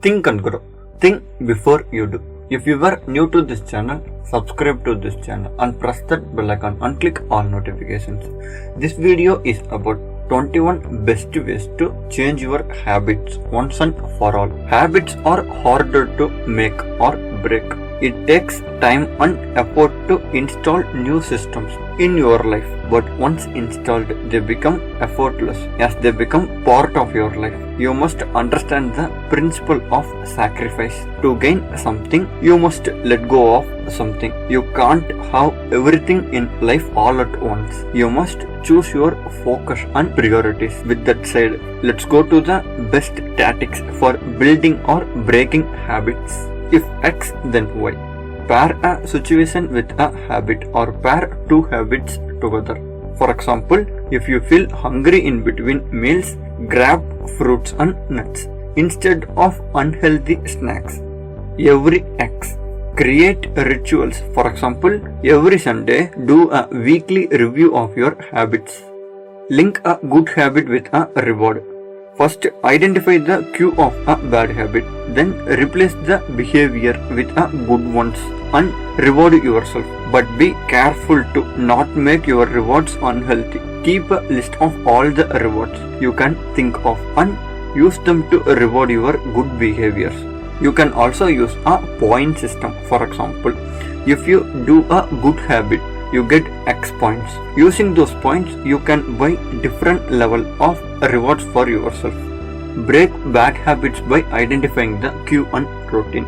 Think and grow. Think before you do. If you are new to this channel, subscribe to this channel and press that bell icon and click all notifications. This video is about 21 best ways to change your habits once and for all. Habits are harder to make or break. It takes time and effort to install new systems in your life, but once installed, they become effortless as they become part of your life. You must understand the principle of sacrifice. To gain something, you must let go of something. You can't have everything in life all at once. You must choose your focus and priorities. With that said, let's go to the best tactics for building or breaking habits. If X, then Y. Pair a situation with a habit or pair two habits together. For example, if you feel hungry in between meals, grab fruits and nuts instead of unhealthy snacks. Every X. Create rituals. For example, every Sunday, do a weekly review of your habits. Link a good habit with a reward. First, identify the cue of a bad habit. Then, replace the behavior with a good ones and reward yourself. But be careful to not make your rewards unhealthy. Keep a list of all the rewards you can think of and use them to reward your good behaviors. You can also use a point system. For example, if you do a good habit, you get X points. Using those points, you can buy different level of rewards for yourself. Break bad habits by identifying the cue and routine.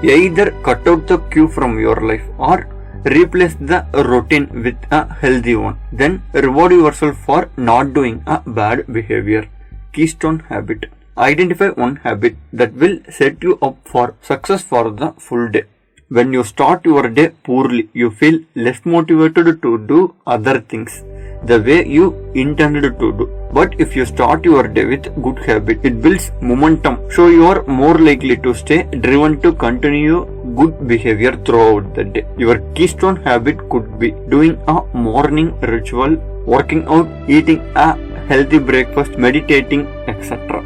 Either cut out the cue from your life or replace the routine with a healthy one. Then reward yourself for not doing a bad behavior. Keystone habit. Identify one habit that will set you up for success for the full day. When you start your day poorly, you feel less motivated to do other things the way you intended to do. But if you start your day with good habit, it builds momentum, so you are more likely to stay driven to continue good behavior throughout the day. Your keystone habit could be doing a morning ritual, working out, eating a healthy breakfast, meditating, etc.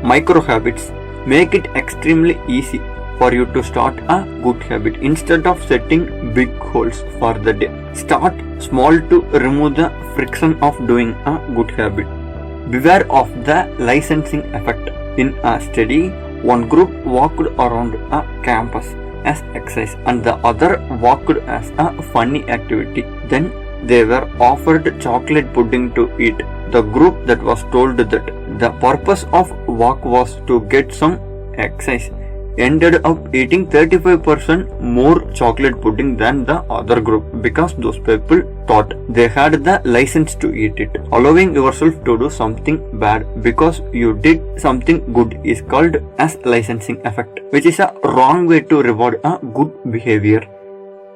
Micro habits. Make it extremely easy for you to start a good habit instead of setting big goals for the day. Start small to remove the friction of doing a good habit. Beware of the licensing effect. In a study, one group walked around a campus as exercise and the other walked as a funny activity. Then they were offered chocolate pudding to eat. The group that was told that the purpose of walk was to get some exercise ended up eating 35% more chocolate pudding than the other group because those people thought they had the license to eat it. Allowing yourself to do something bad because you did something good is called as licensing effect, which is a wrong way to reward a good behavior.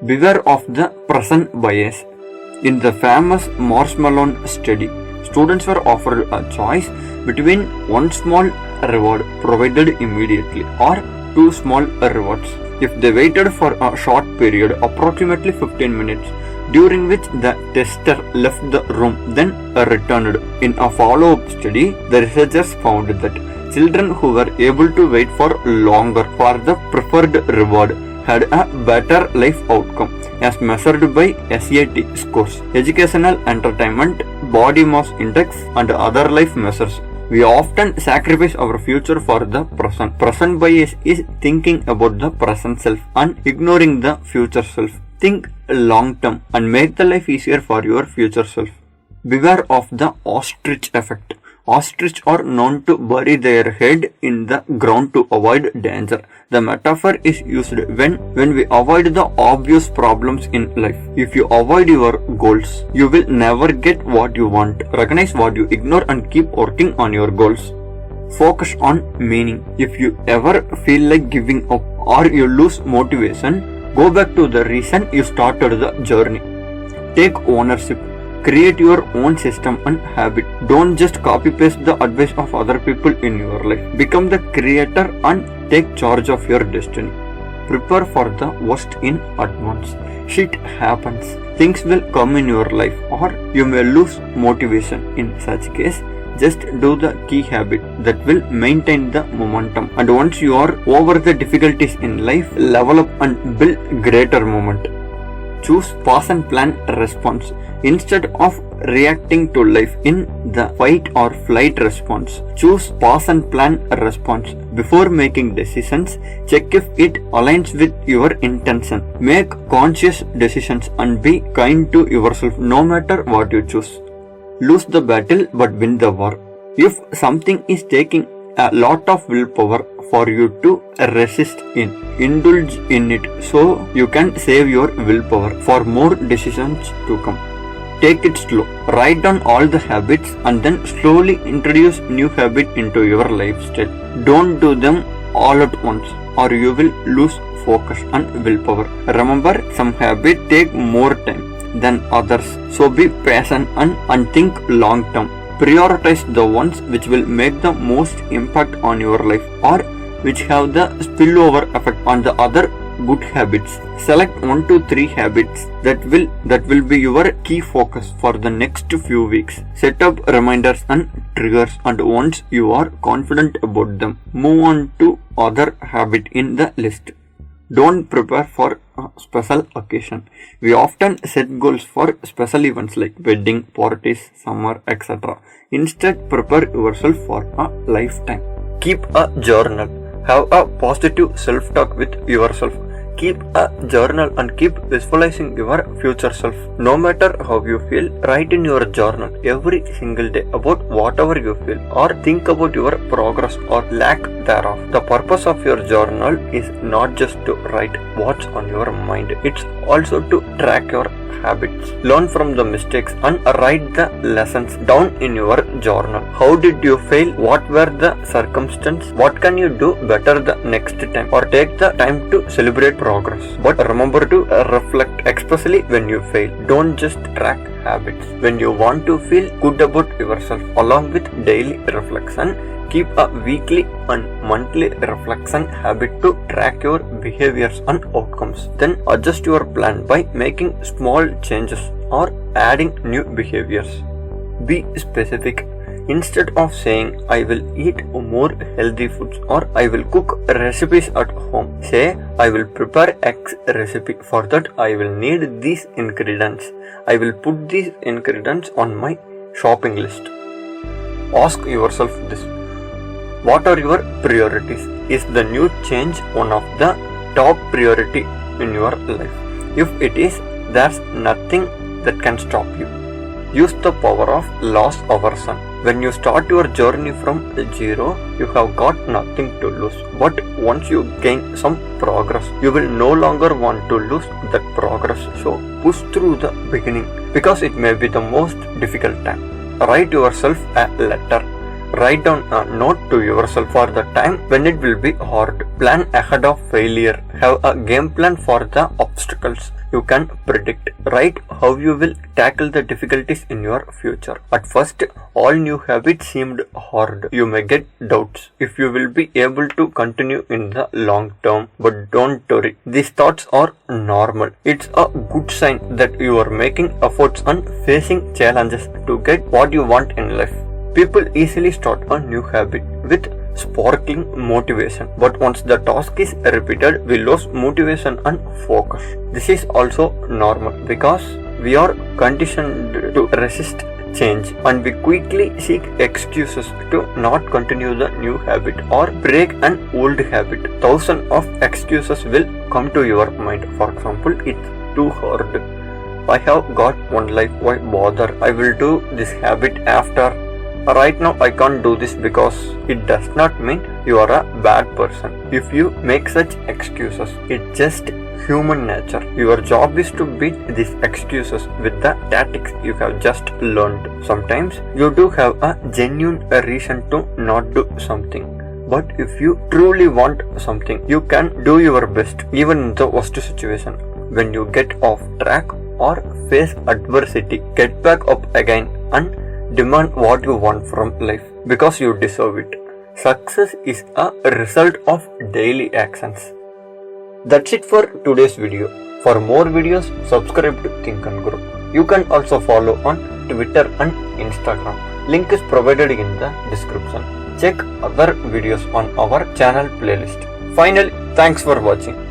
Beware of the present bias. In the famous Marshmallow study, students were offered a choice between one small reward provided immediately or two small rewards. If they waited for a short period, approximately 15 minutes, during which the tester left the room, then returned. In a follow-up study, the researchers found that children who were able to wait for longer for the preferred reward had a better life outcome as measured by SAT scores, educational entertainment, body mass index, and other life measures. We often sacrifice our future for the present. Present bias is thinking about the present self and ignoring the future self. Think long term and make the life easier for your future self. Beware of the ostrich effect. Ostriches are known to bury their head in the ground to avoid danger. The metaphor is used when we avoid the obvious problems in life. If you avoid your goals, you will never get what you want. Recognize what you ignore and keep working on your goals. Focus on meaning. If you ever feel like giving up or you lose motivation, go back to the reason you started the journey. Take ownership. Create your own system and habit. Don't just copy paste the advice of other people in your life. Become the creator and take charge of your destiny. Prepare for the worst in advance. Shit happens. Things will come in your life or you may lose motivation. In such case, Just do the key habit that will maintain the momentum. And once you are over the difficulties in life, level up and build greater momentum. Choose pause and plan response instead of reacting to life in the fight or flight response. Choose pause and plan response. Before making decisions, check if it aligns with your intention. Make conscious decisions and be kind to yourself no matter what you choose. Lose the battle but win the war. If something is taking a lot of willpower for you to resist indulge in it so you can save your willpower for more decisions to come. Take it slow. Write down all the habits and then slowly introduce new habit into your lifestyle. Don't do them all at once or you will lose focus and willpower. Remember, some habits take more time than others, so be patient and think long term. Prioritize the ones which will make the most impact on your life or which have the spillover effect on the other good habits. Select 1 to 3 habits that will be your key focus for the next few weeks. Set up reminders and triggers, and once you are confident about them, move on to other habit in the list. Don't prepare for a special occasion. We often set goals for special events like wedding, parties, summer, etc. Instead, prepare yourself for a lifetime. Keep a journal. Have a positive self-talk with yourself. Keep a journal and keep visualizing your future self. No matter how you feel, write in your journal every single day about whatever you feel or think about your progress or lack thereof. The purpose of your journal is not just to write what's on your mind, it's also to track your habits. Learn from the mistakes and write the lessons down in your journal. How did you fail? What were the circumstances? What can you do better the next time? Or take the time to celebrate progress. But remember to reflect, especially when you fail. Don't just track habits. When you want to feel good about yourself, along with daily reflection, keep a weekly and monthly reflection habit to track your behaviors and outcomes. Then adjust your plan by making small changes or adding new behaviors. Be specific. Instead of saying I will eat more healthy foods or I will cook recipes at home, say I will prepare X recipe. For that I will need these ingredients. I will put these ingredients on my shopping list. Ask yourself this: what are your priorities? Is the new change one of the top priority in your life? If it is, there's nothing that can stop you. Use the power of loss aversion. When you start your journey from zero, you have got nothing to lose. But once you gain some progress, you will no longer want to lose that progress. So push through the beginning because it may be the most difficult time. Write yourself a letter. Write down a note to yourself for the time when it will be hard. Plan ahead of failure. Have a game plan for the obstacles you can predict. Write how you will tackle the difficulties in your future. At first, all new habits seemed hard. You may get doubts if you will be able to continue in the long term. But don't worry. These thoughts are normal. It's a good sign that you are making efforts and facing challenges to get what you want in life. People easily start a new habit with sparkling motivation, but once the task is repeated, we lose motivation and focus. This is also normal because we are conditioned to resist change and we quickly seek excuses to not continue the new habit or break an old habit. Thousands of excuses will come to your mind. For example, it's too hard. I have got one life, why bother? I will do this habit after. Right now I can't do this because it does not mean you are a bad person. If you make such excuses, it's just human nature. Your job is to beat these excuses with the tactics you have just learned. Sometimes you do have a genuine reason to not do something. But if you truly want something, you can do your best even in the worst situation. When you get off track or face adversity, get back up again and demand what you want from life because you deserve it. Success is a result of daily actions. That's it for today's video. For more videos, subscribe to Think and Grow. You can also follow on Twitter and Instagram. Link is provided in the description. Check other videos on our channel playlist. Finally, thanks for watching.